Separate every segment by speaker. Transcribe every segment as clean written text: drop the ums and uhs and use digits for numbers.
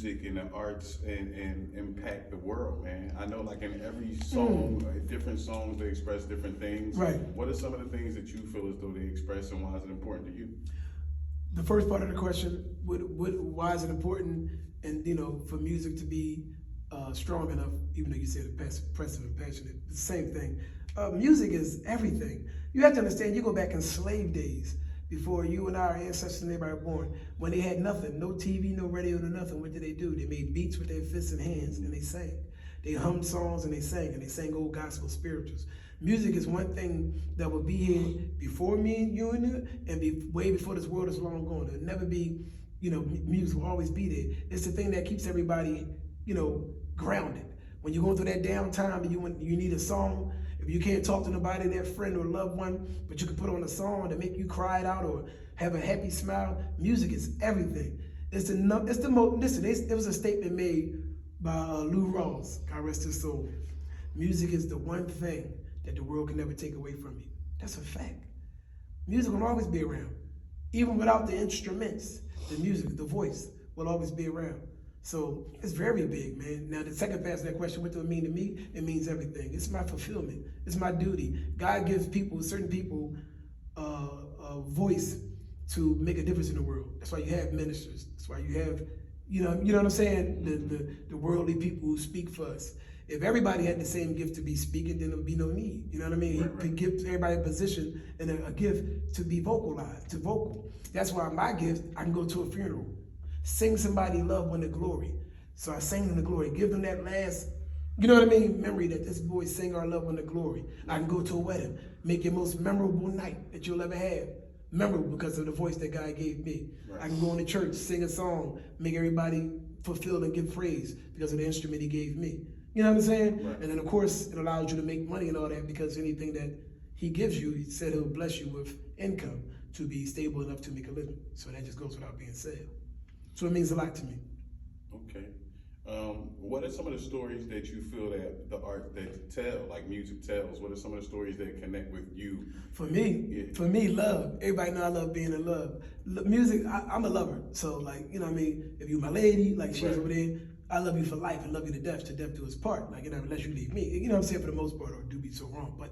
Speaker 1: music and the arts and impact the world, man? I know like in every song, different songs, they express different things.
Speaker 2: Right.
Speaker 1: What are some of the things that you feel as though they express and why is it important to you?
Speaker 2: The first part of the question, why is it important, and for music to be strong enough, even though you said impressive and passionate, it's the same thing. Music is everything. You have to understand, you go back in slave days, before you and our ancestors and everybody were born, when they had nothing, no TV, no radio, no nothing, what did they do? They made beats with their fists and hands, and they sang. They hummed songs and they sang old gospel spirituals. Music is one thing that will be here before me and you and be way before this world is long gone. It'll never be, music will always be there. It's the thing that keeps everybody, grounded. When you're going through that downtime and you need a song, if you can't talk to nobody, that friend or loved one, but you can put on a song to make you cry it out or have a happy smile, music is everything. Listen, there was a statement made by Lou Rawls, God rest his soul. Music is the one thing that the world can never take away from you. That's a fact. Music will always be around. Even without the instruments, the music, the voice will always be around. So it's very big, man. Now, the second part of that question, what does it mean to me? It means everything. It's my fulfillment. It's my duty. God gives certain people, a voice to make a difference in the world. That's why you have ministers. That's why you have, you know what I'm saying? The worldly people who speak for us. If everybody had the same gift to be speaking, then there would be no need. You know what I mean? He could give everybody a position and a gift to be vocalized, to vocal. That's why my gift, I can go to a funeral, sing somebody love when the glory. So I sang them the glory, give them that last, memory that this boy sang our love when the glory. I can go to a wedding, make your most memorable night that you'll ever have memorable because of the voice that God gave me. Right. I can go into church, sing a song, make everybody fulfilled and give praise because of the instrument he gave me. You know what I'm saying? Right. And then of course it allows you to make money and all that because anything that he gives you, he said he'll bless you with income to be stable enough to make a living. So that just goes without being said. So it means a lot to me.
Speaker 1: Okay. What are some of the stories that you feel that the art that tell, like music tells? What are some of the stories that connect with you?
Speaker 2: For me, love. Everybody know I love being in love. Music, I'm a lover. So like, if you're my lady, like she's over there, I love you for life and love you to death do us part. Like, unless you leave me. You know what I'm saying? For the most part, or do be so wrong. But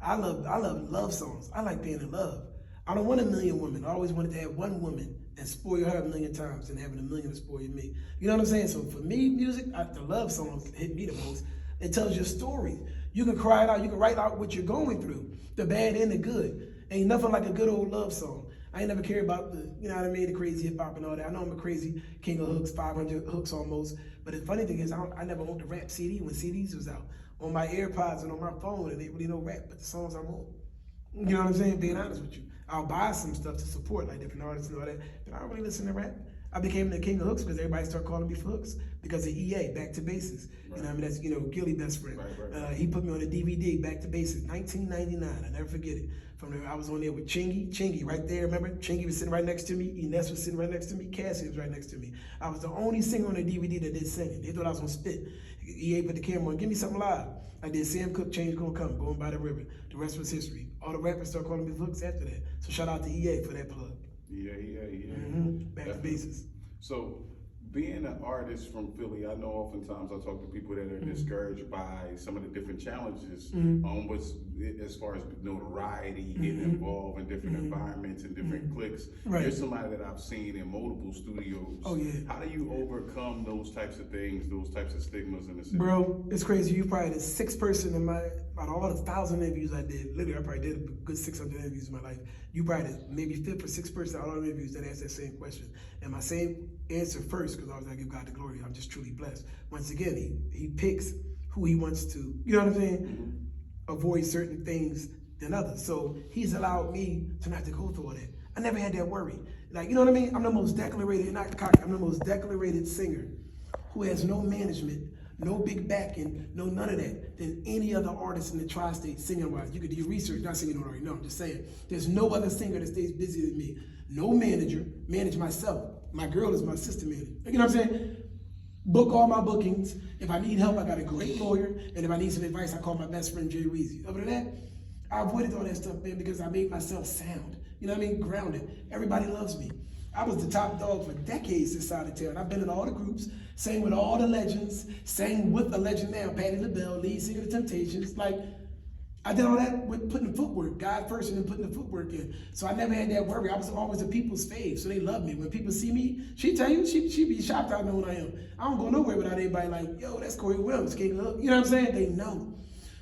Speaker 2: I love love songs. I like being in love. I don't want a million women. I always wanted to have one woman and spoil her a million times and having a million to spoil me. You know what I'm saying? So for me, music, the love songs hit me the most. It tells your story. You can cry it out. You can write out what you're going through, the bad and the good. Ain't nothing like a good old love song. I ain't never cared about the crazy hip hop and all that. I know I'm a crazy king of hooks, 500 hooks almost. But the funny thing is, I never owned a rap CD when CDs was out. On my AirPods and on my phone, and they really know rap, but the songs I'm on. You know what I'm saying? Being honest with you. I'll buy some stuff to support, like different artists and all that, but I don't really listen to rap. I became the king of hooks because everybody started calling me for hooks because of EA, Back to Basics. Right. That's, Gilly best friend. Right. He put me on a DVD, Back to Basics, 1999, I never forget it. From there, I was on there with Chingy right there, remember? Chingy was sitting right next to me, Ines was sitting right next to me, Cassie was right next to me. I was the only singer on the DVD that did singing. They thought I was on spit. EA put the camera on, give me something live. I did Sam Cooke, Change Gonna Come, Going by the River. The rest was history. All the rappers started calling me for hooks after that. So shout out to EA for that plug.
Speaker 1: Yeah.
Speaker 2: Back to basics.
Speaker 1: So, being an artist from Philly, I know oftentimes I talk to people that are discouraged by some of the different challenges as far as notoriety, getting involved in different environments and different cliques.
Speaker 2: Right.
Speaker 1: You're somebody that I've seen in multiple studios.
Speaker 2: Oh yeah.
Speaker 1: How do you overcome those types of things, those types of stigmas in the city?
Speaker 2: Bro, it's crazy. You probably the sixth person out of all the 1,000 interviews I did, literally I probably did a good 600 interviews in my life. You probably maybe fifth or sixth person out of all the interviews that asked that same question. And my same answer first, because I was like, give God the glory, I'm just truly blessed. Once again, he picks who he wants to, you know what I'm saying? Avoid certain things than others. So he's allowed me to not have to go through all that. I never had that worry. Like, you know what I mean? I'm the most decorated, not cocky, I'm the most decorated singer who has no management, no big backing, no none of that, than any other artist in the tri-state singing-wise. You could do your research, not singing already, no, I'm just saying. There's no other singer that stays busier than me. No manager, manage myself. My girl is my assistant manager. You know what I'm saying? Book all my bookings. If I need help, I got a great lawyer. And if I need some advice, I call my best friend, Jay Reezy. Other than that, I avoided all that stuff, man, because I made myself sound. You know what I mean? Grounded. Everybody loves me. I was the top dog for decades this side of town. I've been in all the groups, sang with all the legends, sang with a legend now, Patti LaBelle, lead singer of the Temptations. Like, I did all that with putting the footwork, God first, and then putting the footwork in. So I never had that worry. I was always a people's fave, so they love me. When people see me, she tell you, she be shocked I know who I am. I don't go nowhere without anybody like, yo, that's Corey Wims, King Look. You know what I'm saying? They know.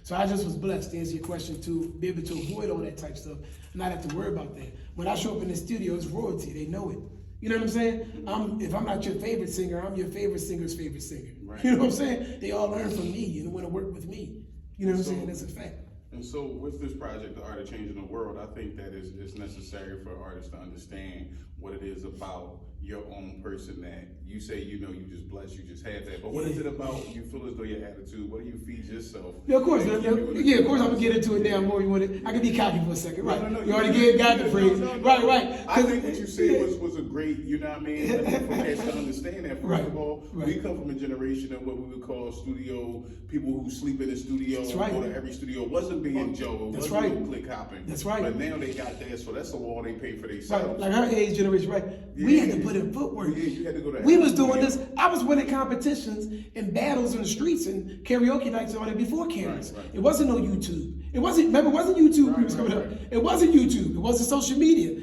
Speaker 2: So I just was blessed to answer your question, to be able to avoid all that type stuff and not have to worry about that. When I show up in the studio, it's royalty. They know it. You know what I'm saying? If I'm not your favorite singer, I'm your favorite singer's favorite singer.
Speaker 1: Right.
Speaker 2: You know what I'm saying? They all learn from me and want to work with me. You know what I'm saying? That's a fact.
Speaker 1: And so with this project, The Art of Changing the World, I think that it's necessary for artists to understand what it is about your own person that you say, you know, you just blessed, you just had that. But what is it about you feel as though your attitude, what do you feed yourself?
Speaker 2: Yeah, of course. Of course I'm going to get into it now more. You want it? I can be cocky for a second. Right. No, you already got the phrase. Right.
Speaker 1: I think what you said was a great, you know what I mean? I think for cats to understand that, first of all, we come from a generation of what we would call studio, people who sleep in the studio, go to every studio. It wasn't being Joe, it wasn't no click hopping.
Speaker 2: That's right.
Speaker 1: But now they got that, so that's the wall they pay for themselves.
Speaker 2: Right. Like our age generation, right? Yeah. We had to put in footwork.
Speaker 1: Yeah, you had to go to
Speaker 2: we was doing this. I was winning competitions and battles in the streets and karaoke nights and all that before cameras. Right. It wasn't no YouTube. It wasn't YouTube was coming up. It wasn't YouTube. It wasn't social media.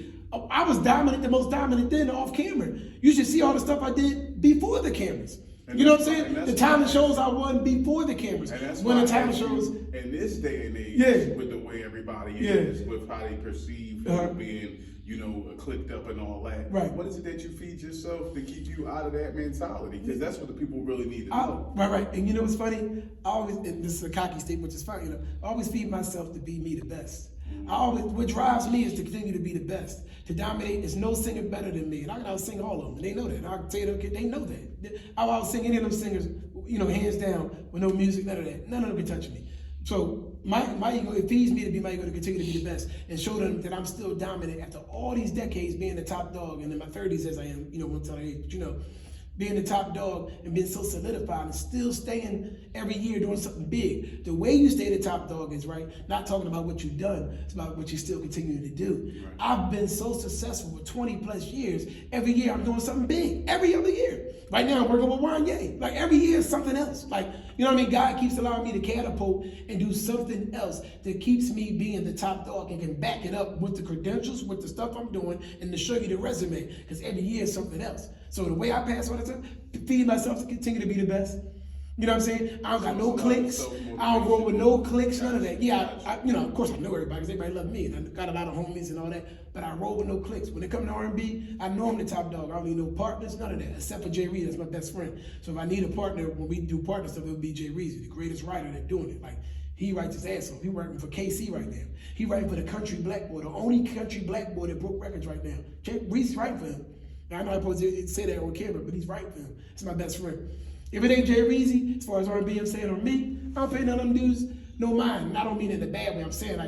Speaker 2: I was dominant, the most dominant then off camera. You should see all the stuff I did before the cameras. You know what I'm saying? The talent shows I won before the cameras.
Speaker 1: And that's
Speaker 2: when the talent shows
Speaker 1: in this day and age, with the way everybody is, with how they perceive being, you know, clicked up and all that.
Speaker 2: Right.
Speaker 1: What is it that you feed yourself to keep you out of that mentality? Because that's what the people really need to know.
Speaker 2: Right. And you know what's funny? I always, and this is a cocky statement, which is fine, you know, I always feed myself to be me the best. What drives me is to continue to be the best, to dominate. There's no singer better than me, and I can out-sing all of them. And they know that. I can tell you, they know that. I'll out-sing any of them singers, you know, hands down, with no music, none of that. None of them can touch me. So my ego, it feeds me to be my ego to continue to be the best and show them that I'm still dominant after all these decades being the top dog, and in my 30s as I am, you know, one time age, but you know, being the top dog and being so solidified and still staying every year doing something big. The way you stay the top dog is not talking about what you've done, it's about what you still continue to do. Right. I've been so successful for 20 plus years. Every year I'm doing something big, every other year. Right now I'm working with Wanye. Like every year is something else. Like, you know what I mean? God keeps allowing me to catapult and do something else that keeps me being the top dog and can back it up with the credentials, with the stuff I'm doing, and to show you the resume, because every year is something else. So the way I pass all the time, feeding myself to continue to be the best. You know what I'm saying? I don't got no clicks. I don't roll with no clicks, none of that. Yeah, you know, of course I know everybody because everybody love me. And I got a lot of homies and all that, but I roll with no clicks. When it comes to R&B, I know I'm the top dog. I don't need no partners, none of that, except for Jay Reezy, that's my best friend. So if I need a partner, when we do partner stuff, it'll be Jay Reezy, the greatest writer that's doing it. Like, he writes his ass off. He working for KC right now. He writing for the Country Black Boy, the only country black boy that broke records right now. Jay Reezy's writing for him. Now, I know I'm supposed to say that on camera, but he's writing for him. It's my best friend. If it ain't Jay Reezy, as far as R&B I'm saying on me, I don't pay none of them dudes no mind. And I don't mean it in a bad way. I'm saying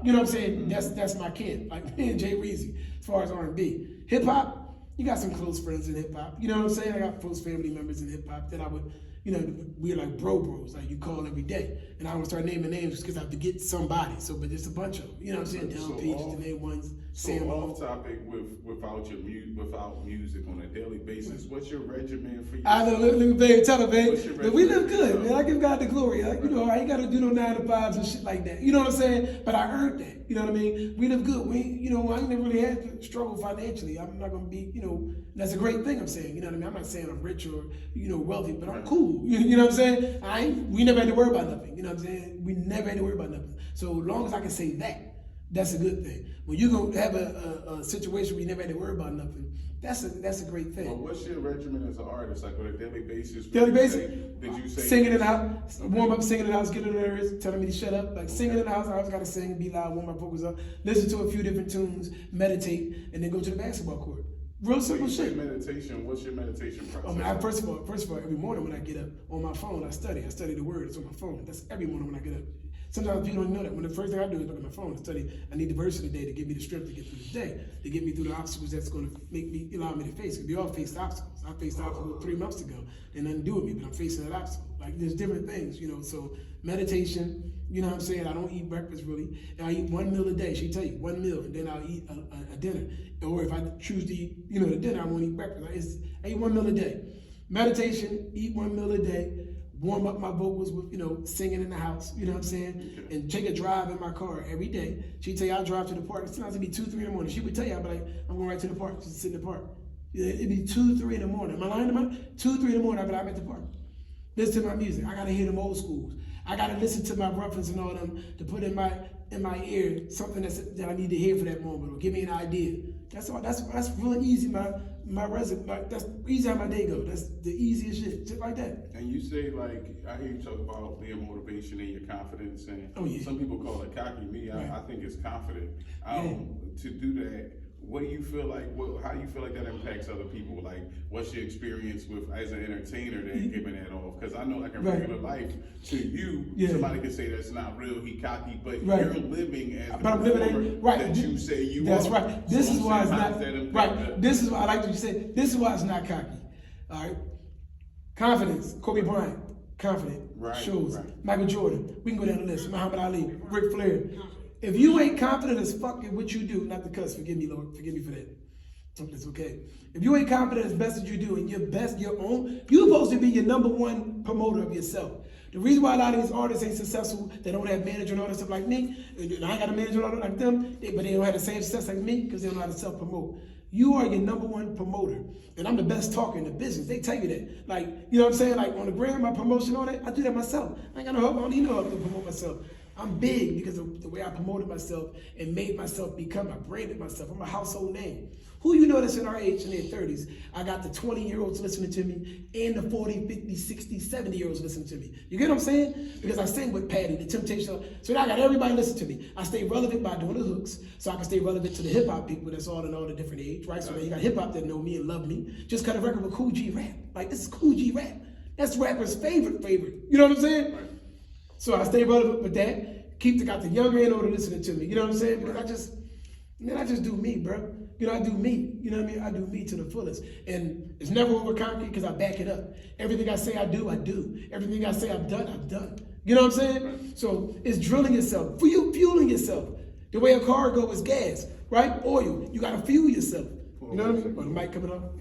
Speaker 2: you know what I'm saying? That's my kid. Like me and Jay Reezy, as far as R&B. Hip hop, you got some close friends in hip hop. You know what I'm saying? I got close family members in hip hop that I would, you know, we're like bros, like you call every day. And I don't start naming names just because I forget somebody. So, but there's a bunch of them. You know what I'm saying? Down Page, the name ones.
Speaker 1: So off topic without music on a daily basis, what's your regimen for you?
Speaker 2: I know, let me baby, tell her, babe. But we live good, man. I give God the glory. Like, you know, I ain't got to do no 9 to 5s and shit like that. You know what I'm saying? But I earned that. You know what I mean? We live good. You know, I ain't never really had to struggle financially. I'm not gonna be, you know, that's a great thing I'm saying. You know what I mean? I'm not saying I'm rich or, you know, wealthy, but I'm cool. You know what I'm saying? We never had to worry about nothing. You know what I'm saying? We never had to worry about nothing. So as long as I can say that, that's a good thing. When you gonna have a situation where you never had to worry about nothing, that's a great thing.
Speaker 1: Well, what's your regimen as an artist, like on a daily basis?
Speaker 2: Daily basis?
Speaker 1: Did you say
Speaker 2: singing in the house, warm up singing in the house, getting nervous, telling me to shut up. Like singing in the house, I always gotta sing, be loud, warm my vocals up, listen to a few different tunes, meditate, and then go to the basketball court. Real simple shit.
Speaker 1: Meditation. What's your meditation process?
Speaker 2: Oh man, first of all, every morning when I get up on my phone, I study. I study the word. It's on my phone. That's every morning when I get up. Sometimes people don't know that. When the first thing I do is look at my phone and study, I need the verse of the day to give me the strength to get through the day, to get me through the obstacles that's going to make me, allow me to face it. We all face obstacles. I faced obstacles 3 months ago. They nothing to do with me, but I'm facing that obstacle. Like, there's different things, you know. So meditation, you know what I'm saying? I don't eat breakfast really. And I eat 1 meal a day. She tell you 1 meal, and then I'll eat a dinner. Or if I choose to eat, you know, the dinner, I won't eat breakfast. I eat 1 meal a day. Meditation, eat 1 meal a day. Warm up my vocals with, you know, singing in the house, you know what I'm saying? And take a drive in my car every day. She'd tell you I'll drive to the park. Sometimes it'd be 2, 3 in the morning. She would tell you, I'd be like, I'm going right to the park, just sit in the park. It'd be 2, 3 in the morning. Am I lying to my 2, 3 in the morning, I'd be like, I'm at the park. Listen to my music. I gotta hear them old schools. I gotta listen to my reference and all them to put in my ear something that I need to hear for that moment, or give me an idea. That's all. That's really easy. My resume. That's easy how my day go. That's the easiest shit. Just like that.
Speaker 1: And you say, like, I hear you talk about being motivation and your confidence, and some people call it cocky. Me, right. I think it's confident. To do that, what do you feel like? How do you feel like that impacts other people? Like, what's your experience with as an entertainer that giving that off? Because I know, like in regular life, to you, somebody could say that's not real. He cocky, but you're living as the performer that you say you are.
Speaker 2: That's right. This is why it's not right. This is why I like what you said. This is why it's not cocky. All right. Confidence. Kobe Bryant. Confident. Shows. Right. Michael Jordan. We can go down the list. Muhammad Ali. Ric Flair. If you ain't confident as fuck in what you do, not to cuss, forgive me, Lord, forgive me for that. It's okay. If you ain't confident as best as you do, and you're supposed to be your #1 promoter of yourself. The reason why a lot of these artists ain't successful, they don't have manager and all that stuff like me, and I ain't got a manager and all that like them, but they don't have the same success like me because they don't know how to self-promote. You are your #1 promoter, and I'm the best talker in the business. They tell you that. Like, you know what I'm saying? Like on the gram, my promotion, all that, I do that myself. I ain't got no help. I don't need no help to promote myself. I'm big because of the way I promoted myself and made myself become, I branded myself. I'm a household name. Who you know that's in our age, in their 30s? I got the 20-year-olds listening to me and the 40, 50, 60, 70-year-olds listening to me. You get what I'm saying? Because I sing with Patty, the Temptation. So now I got everybody listening to me. I stay relevant by doing the hooks, so I can stay relevant to the hip-hop people that's all in all the different age, right? So now you got hip-hop that know me and love me. Just cut a record with Cool G Rap. Like, this is Cool G Rap. That's rapper's favorite. You know what I'm saying? Right. So I stay relevant with that. Got the younger and older listening to me. You know what I'm saying? Because I just do me, bro. You know, I do me. You know what I mean? I do me to the fullest. And it's never over concrete because I back it up. Everything I say I do, I do. Everything I say I've done. You know what I'm saying? Right. So it's drilling yourself, fueling yourself. The way a car goes is gas, right? Oil. You got to fuel yourself. You know what I mean? Oh, the mic coming up.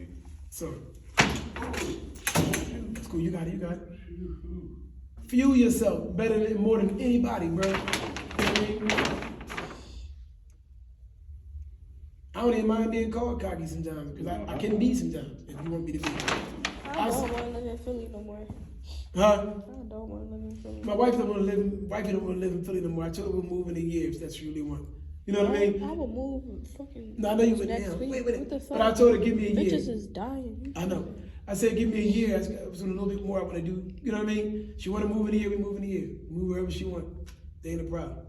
Speaker 2: So, that's cool. You got it. Fuel yourself better than more than anybody, bro. You know what I mean? I don't even mind being called cocky sometimes because I can be sometimes if you want me to be.
Speaker 3: I don't want to live in Philly no more.
Speaker 2: Huh?
Speaker 3: I don't want to live in Philly.
Speaker 2: My wife don't want to live in Philly no more. I told her we'll move in a year if that's what you really want. You know what I mean?
Speaker 3: I will move fucking.
Speaker 2: No, I know you would now. Wait. But I told her give me a year.
Speaker 3: Bitches is dying.
Speaker 2: I know. I said, give me a year. I was doing a little bit more I want to do. You know what I mean? She want to move in a year, we move in a year. Move wherever she want. They ain't a problem.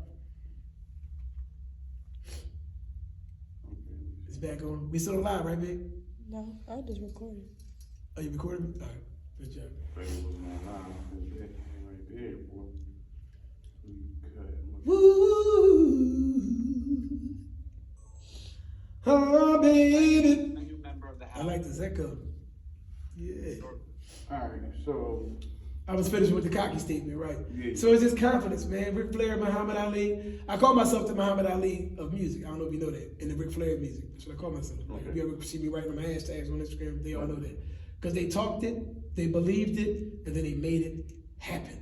Speaker 2: It's back on. We still alive, right, babe?
Speaker 3: No, I just recorded.
Speaker 2: Oh, you recorded me? All right. Good job. Woo! Oh, baby. I like this echo. Yeah.
Speaker 1: All right, so
Speaker 2: I was finished with the cocky statement, right?
Speaker 1: Yeah.
Speaker 2: So it's just confidence, man. Ric Flair, Muhammad Ali. I call myself the Muhammad Ali of music. I don't know if you know that. In the Ric Flair music. That's what I call myself. Like, if you ever see me writing my hashtags on Instagram, they all know that. Because they talked it, they believed it, and then they made it happen.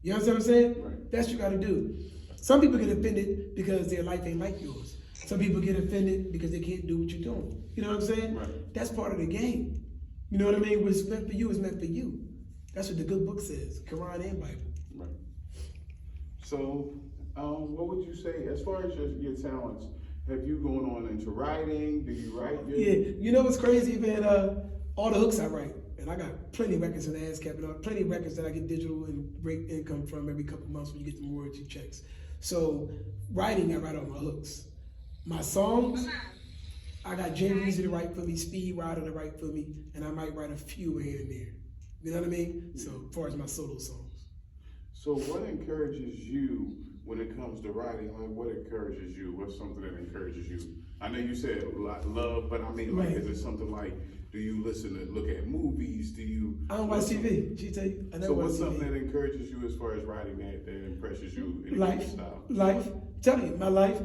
Speaker 2: You understand what I'm saying?
Speaker 1: Right.
Speaker 2: That's what you gotta do. Some people get offended because their life ain't like yours. Some people get offended because they can't do what you're doing. You know what I'm saying?
Speaker 1: Right.
Speaker 2: That's part of the game. You know what I mean? What's meant for you is meant for you. That's what the good book says, Quran and Bible.
Speaker 1: Right. So, what would you say, as far as your talents, have you gone on into writing? Do you write?
Speaker 2: Yeah, you know what's crazy, man? All the hooks I write, and I got plenty of records in the ASCAP, and plenty of records that I get digital and great income from every couple months when you get the royalty checks. So, writing, I write all my hooks. My songs, I got Jay Weezy to write for me, Speed Rider to write for me, and I might write a few here and there. You know what I mean? So, as far as my solo songs.
Speaker 1: So what encourages you when it comes to writing? Like, what encourages you? What's something that encourages you? I know you said love, but I mean, like,
Speaker 2: Right.
Speaker 1: is it something like, do you listen to look at movies? Do you?
Speaker 2: I don't watch TV. She tell you, I never
Speaker 1: So
Speaker 2: watch
Speaker 1: what's
Speaker 2: TV.
Speaker 1: something that encourages you as far as writing that impresses you in a
Speaker 2: Life,
Speaker 1: different style?
Speaker 2: life. Tell you, my life,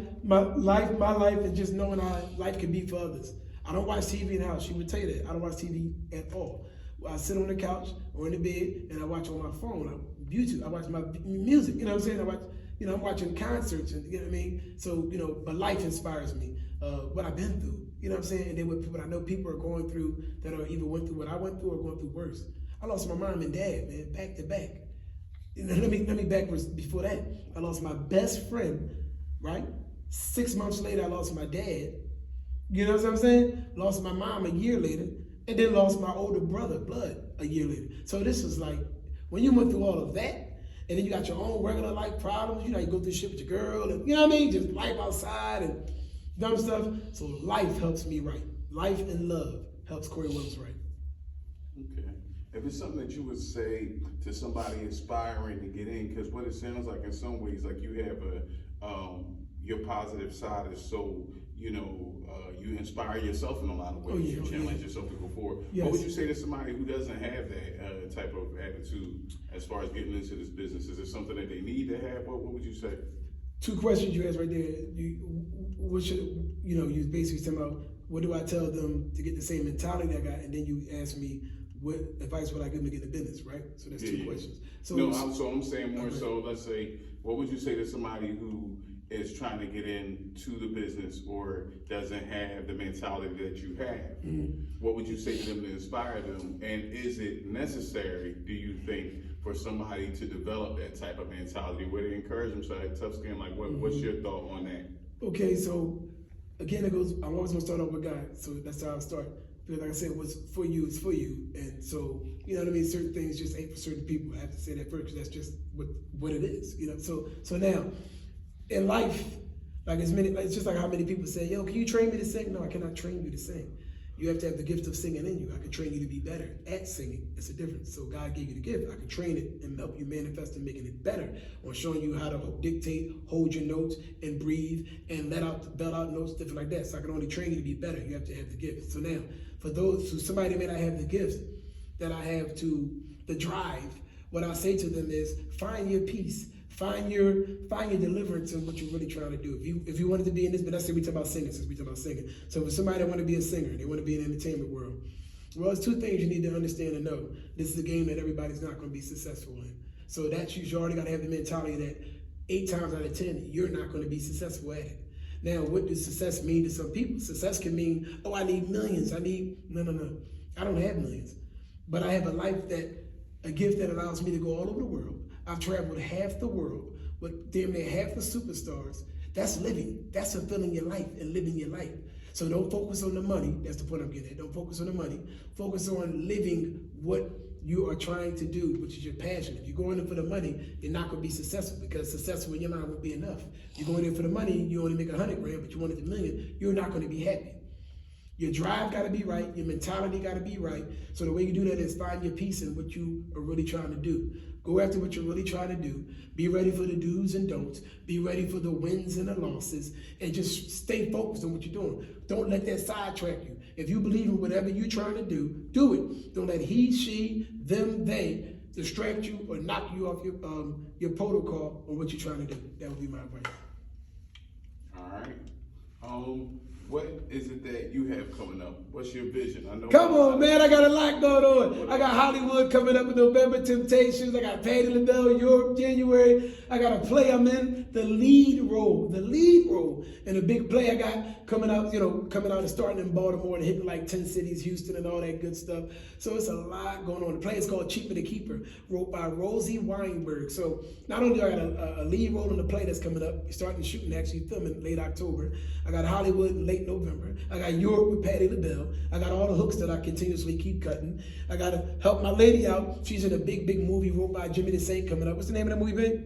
Speaker 2: and just knowing how life can be for others. I don't watch TV in the house. She would tell you that. I don't watch TV at all. I sit on the couch or in the bed and I watch on my phone, YouTube. I watch my music. You know what I'm saying? I watch. I'm watching concerts, and you know what I mean. So but life inspires me. What I've been through. You know what I'm saying? And then what people I know people are going through that are either went through what I went through or going through worse. I lost my mom and dad, man, back to back. Let me backwards before that. I lost my best friend, right? 6 months later, I lost my dad. You know what I'm saying? Lost my mom a year later, and then lost my older brother, blood, a year later. So this was like, when you went through all of that, and then you got your own regular life problems, you go through shit with your girl, and you know what I mean? Just life outside and dumb stuff. So life helps me write. Life and love helps Corey Wims write.
Speaker 1: Okay. If it's something that you would say to somebody aspiring to get in, because what it sounds like in some ways, like you have your positive side is so, you inspire yourself in a lot of ways. You challenge yourself to go forward.
Speaker 2: Yes.
Speaker 1: What would you say to somebody who doesn't have that type of attitude as far as getting into this business? Is it something that they need to have? What would you say?
Speaker 2: 2 questions you asked right there. You basically talking about what do I tell them to get the same mentality I got, and then you ask me what advice would I give them to get in the business, right? So that's 2 questions. So
Speaker 1: I'm saying more so, let's say, what would you say to somebody who is trying to get into the business or doesn't have the mentality that you have?
Speaker 2: Mm-hmm.
Speaker 1: What would you say to them to inspire them? And is it necessary, do you think, for somebody to develop that type of mentality where they encourage them to have tough skin? Like, what's your thought on that?
Speaker 2: Okay, so again, it goes, I'm always gonna start off with God, so that's how I start. Because like I said, what's for you is for you. And so, you know what I mean? Certain things just ain't for certain people. I have to say that first, because that's just what it is, So now, in life, it's just like how many people say, yo, can you train me to sing? No, I cannot train you to sing. You have to have the gift of singing in you. I can train you to be better at singing. It's a difference. So God gave you the gift. I can train it and help you manifest and making it better, or showing you how to dictate, hold your notes, and breathe, and belt out notes, different like that. So I can only train you to be better. You have to have the gift. So now, for those who somebody may not have the gift that I have to the drive, what I say to them is find your peace. Find your deliverance in what you're really trying to do. If you wanted to be in this, but let's say we talk about singing, since we talk about singing. So for somebody that want to be a singer, they want to be in the entertainment world. Well, there's 2 things you need to understand and know. This is a game that everybody's not going to be successful in. So that's you already got to have the mentality that 8 times out of 10, you're not going to be successful at it. Now, what does success mean to some people? Success can mean, I need millions. No. I don't have millions. But I have a gift that allows me to go all over the world. I've traveled half the world with damn near half the superstars. That's living. That's fulfilling your life and living your life. So don't focus on the money. That's the point I'm getting at. Don't focus on the money. Focus on living what you are trying to do, which is your passion. If you're going in for the money, you're not going to be successful, because successful in your mind won't be enough. You're going in for the money, you only make $100 grand, but you wanted $1 million, you're not going to be happy. Your drive got to be right. Your mentality got to be right. So the way you do that is find your peace in what you are really trying to do. Go after what you're really trying to do. Be ready for the do's and don'ts. Be ready for the wins and the losses. And just stay focused on what you're doing. Don't let that sidetrack you. If you believe in whatever you're trying to do it. Don't let he, she, them, they distract you or knock you off your protocol on what you're trying to do. That would be my advice.
Speaker 1: All right. What is it that you have coming up? What's your vision? I know.
Speaker 2: Come on, man! I got a lot going on. I got Hollywood coming up in November, Temptations. I got Patti LaBelle, Europe, January. I got a play I'm in, the lead role in a big play I got coming out. Coming out and starting in Baltimore and hitting like 10 cities, Houston, and all that good stuff. So it's a lot going on. The play is called Cheaper to Keeper, wrote by Rosie Weinberg. So not only do I got a lead role in the play that's coming up, starting shooting, actually filming late October. I got Hollywood in late November. I got Europe with Patti LaBelle. I got all the hooks that I continuously keep cutting. I got to help my lady out. She's in a big movie wrote by Jimmy the Saint coming up. What's the name of that movie, babe?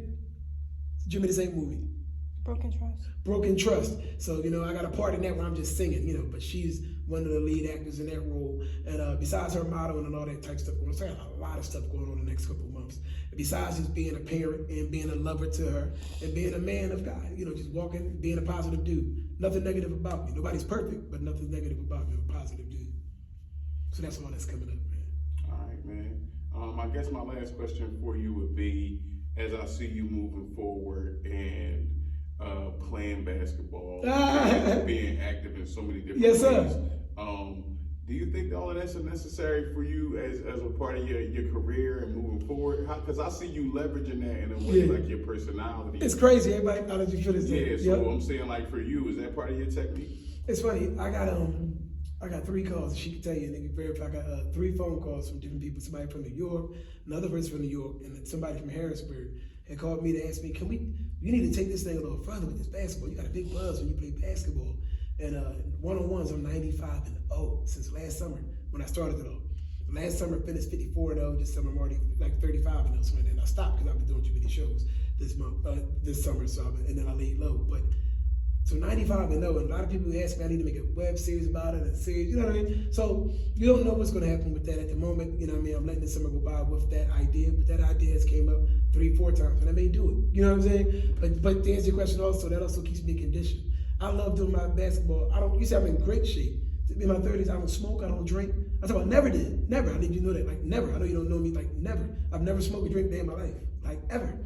Speaker 2: Jimmy the Saint movie.
Speaker 3: Broken Trust.
Speaker 2: Broken Trust. So, I got a part in that where I'm just singing, but she's one of the lead actors in that role. And besides her modeling and all that type of stuff going on, so I got a lot of stuff going on in the next couple of months. And besides just being a parent and being a lover to her and being a man of God, you know, just walking, being a positive dude. Nothing negative about me. Nobody's perfect, but nothing negative about me. I'm a positive dude. So that's all that's coming up, man.
Speaker 1: All right, man. I guess my last question for you would be, as I see you moving forward and playing basketball, and being active in so many different
Speaker 2: Yes, sir.
Speaker 1: ways, do you think all of that's necessary for you as a part of your career and moving forward? Because I see you leveraging that in a way, like your personality.
Speaker 2: It's crazy. Everybody, how did you feel this?
Speaker 1: Yeah, so I'm saying, like, for you, is that part of your technique?
Speaker 2: It's funny. I got 3 calls. She can tell you, and they can verify. I got 3 phone calls from different people. Somebody from New York, another person from New York, and then somebody from Harrisburg had called me to ask me, you need to take this thing a little further with this basketball. You got a big buzz when you play basketball. And one-on-ones, I'm 95-0 since last summer when I started it all. Last summer I finished 54-0. This summer I'm already like 35-0. So then I stopped because I've been doing too many shows this summer. And then I laid low. But so 95-0, and a lot of people ask me, I need to make a web series about it, a series, you know what I mean? So you don't know what's going to happen with that at the moment. You know what I mean? I'm letting the summer go by with that idea, but that idea has came up 3-4 times, and I may do it. You know what I'm saying? But to answer your question also, that also keeps me conditioned. I love doing my basketball. You see, I'm in great shape. In my 30s, I don't smoke, I don't drink. I talk about never did. Never. I need you to know that. Like, never. I know you don't know me, like, never. I've never smoked or drink a day in my life. Like, ever.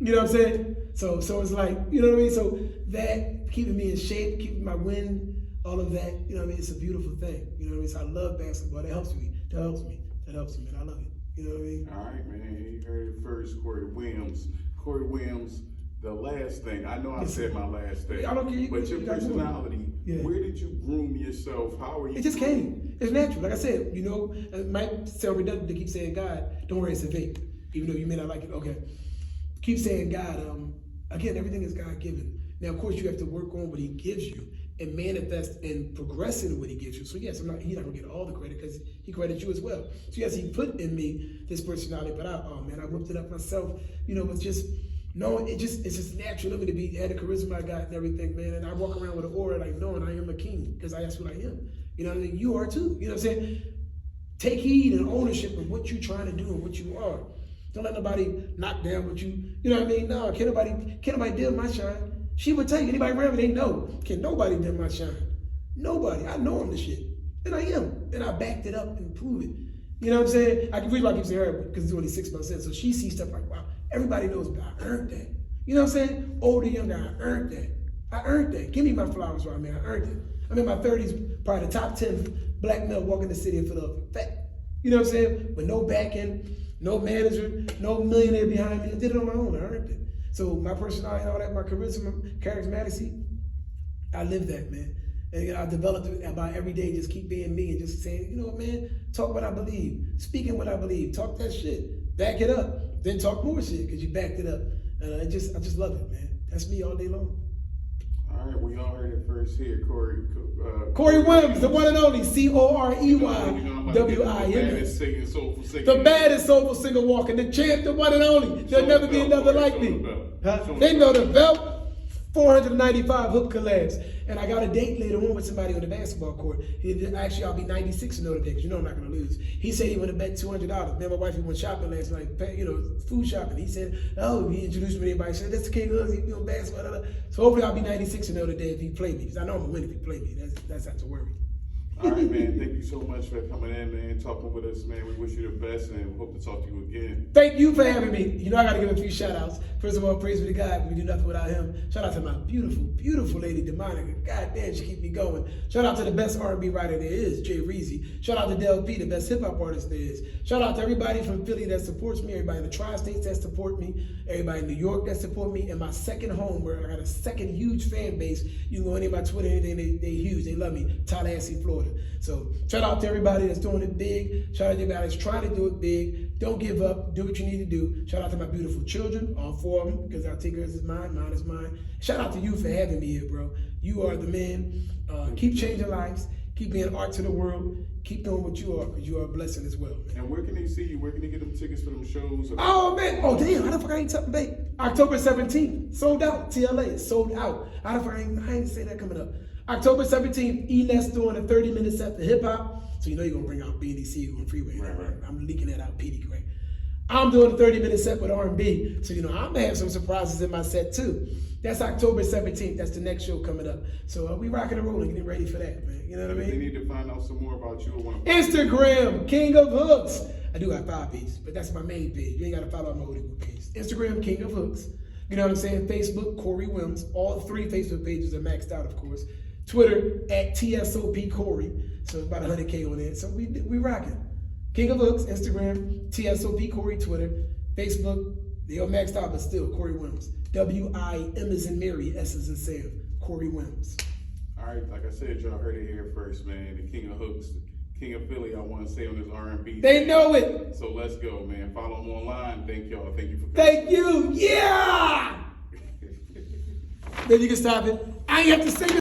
Speaker 2: You know what I'm saying? So it's like, you know what I mean? So that, keeping me in shape, keeping my wind, all of that, you know what I mean? It's a beautiful thing. You know what I mean? So I love basketball. That helps me. That helps me, man. I love it. You know what I mean?
Speaker 1: All right, man. You heard it first, Corey Wims. Corey Wims, the last thing, I know I said my last thing,
Speaker 2: I don't care.
Speaker 1: but your personality, where did you groom yourself? How are you?
Speaker 2: It just came. It's natural. Like I said, you know, it might sound redundant to keep saying God. Don't worry, it's a vape. Even though you may not like it. Okay. Keep saying God. Again, everything is God given. Now, of course, you have to work on what He gives you and manifest and progress in what He gives you. So yes, He's not gonna get all the credit because He credits you as well. So yes, He put in me this personality, but I whipped it up myself. You know, it's just it's just natural to me to be had the charisma I got and everything, man. And I walk around with an aura like knowing I am a king because that's what I am. You know what I mean? You are too. You know what I'm saying? Take heed and ownership of what you're trying to do and what you are. Don't let nobody knock down what you know what I mean? No, can't nobody dim my shine. She would tell you, anybody around me, they know. Can't nobody dim my shine. Nobody. I know I'm the shit. And I am. And I backed it up and proved it. You know what I'm saying? I can read why I keep saying her because it's only 6 months in. So she sees stuff like, wow, everybody knows, but I earned that. You know what I'm saying? Older, younger, I earned that. I earned that. Give me my flowers right, man. I earned it. I'm in my 30s, probably the top 10 black male walking the city of Philadelphia. Fact. You know what I'm saying? With no backing, no manager, no millionaire behind me. I did it on my own. I earned it. So my personality and all that, my charisma, charismatic, I live that, man. And I developed it by every day, just keep being me and just saying, you know what, man, talk what I believe, speaking what I believe, talk that shit, back it up, then talk more shit because you backed it up. And I just love it, man. That's me all day long.
Speaker 1: All right, well, y'all heard it first here, Corey.
Speaker 2: Corey Wims, the one and only Coreywims. The baddest soulful singer walking, the champ, the one and only. There'll never be another like me. They know the belt. 495 hook collabs. And I got a date later on with somebody on the basketball court. Actually, I'll be 96 in today because you know I'm not going to lose. He said he would have bet $200. Man, my wife, he went shopping last night, you know, food shopping. He said, oh, he introduced me to anybody. He said, that's the king of us. He's doing basketball. Blah, blah. So hopefully I'll be 96 in today if he play me because I know I'm going to win if he play me. That's not to worry.
Speaker 1: All right, man. Thank you so much for coming in, man, talking with us, man. We wish you the best and hope to talk to you again.
Speaker 2: Thank you for having me. You know, I got to give a few shout outs. First of all, praise be to God. We do nothing without Him. Shout out to my beautiful, beautiful lady, Demonica. God damn, she keep me going. Shout out to the best R&B writer there is, Jay Reezy. Shout out to Del P, the best hip hop artist there is. Shout out to everybody from Philly that supports me, everybody in the tri-states that support me, everybody in New York that support me, and my second home where I got a second huge fan base. You can go any of my Twitter, anything, they huge, they love me. Tallahassee, Florida. So shout out to everybody that's doing it big. Shout out to everybody that's trying to do it big. Don't give up. Do what you need to do. Shout out to my beautiful children, all 4 of them, because I'll take hers is mine is mine. Shout out to you for having me here, bro. You are the man. Keep changing lives. Keep being art to the world. Keep doing what you are, because you are a blessing as well.
Speaker 1: And where can they see you? Where can they get them tickets for them shows?
Speaker 2: Oh, man. Oh, damn. How the fuck I ain't talking about? October 17th. Sold out. TLA. Sold out. How the fuck I ain't say that coming up? October 17th, E-Ness doing a 30-minute set for hip hop. So you know you're gonna bring out BDC on Freeway.
Speaker 1: Right.
Speaker 2: I'm leaking that out, PD Gray. I'm doing a 30-minute set with R&B. So you know I'm gonna have some surprises in my set too. That's October 17th. That's the next show coming up. So we rocking and rolling, getting ready for that, man. You know what I
Speaker 1: If they
Speaker 2: mean?
Speaker 1: need to find out some more about you or want to
Speaker 2: Instagram, King of Hooks. I do have 5 pages, but that's my main page. You ain't gotta follow my Hollywood page. Instagram, King of Hooks. You know what I'm saying? Facebook, Corey Wims. All 3 Facebook pages are maxed out, of course. Twitter, at TSOP Corey. So it's about 100K on it. So we rocking. King of Hooks, Instagram, TSOP Corey, Twitter, Facebook. They are maxed out, but still, Corey Wims. W-I-M as in Mary, S as in Sam. Corey Wims.
Speaker 1: All right, like I said, y'all heard it here first, man. The King of Hooks, the King of Philly, I want to say on this R&B.
Speaker 2: They know it.
Speaker 1: So let's go, man. Follow him online. Thank y'all. Thank you for coming.
Speaker 2: Thank you. Yeah. Then you can stop it. I ain't have to sing it.